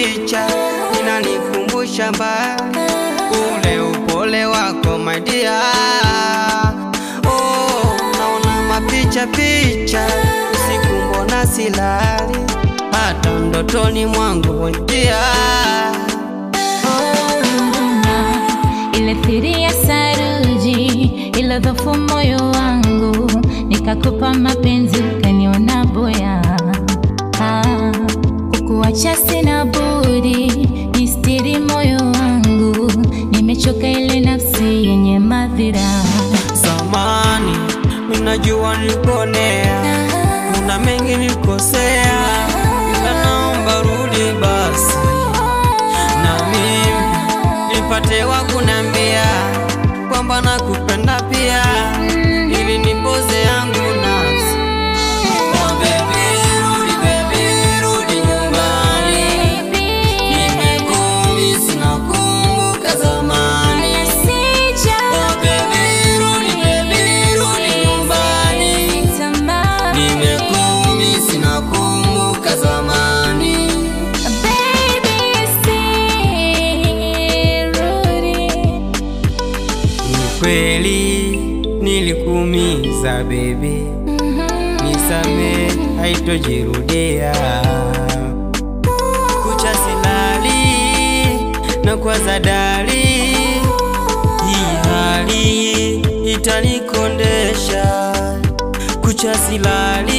picha inanikumbusha mbali ule upole wako my dear. Oh, naona mapicha usiku mbona silali, hata ndotoni mwangu wonjia. Ile thiri ya saruji ile dhofu moyo wangu, nikakupa mapenzi ukaniona boya. Kukuacha sina budi, nistiri moyo wangu, nimechoka ile nafsi yenye madhira. Zamani minajua niliponea, kuna mengi nilikosea, ila naomba rudi basi na mimi nipate wa kunambia kwamba nakupenda pia, ili nipoze yangu nafsi. Oh baby, rudi nyumbani, nimekumisi na kumbuka zamani. Oh baby, rudi nyumbani, nimekumisi na kumbuka zamani. Kweli nilikuumiza baby, nisame haitojirudia. Kucha silali na kwa zadali, hii hali itanikondesha. Kucha silali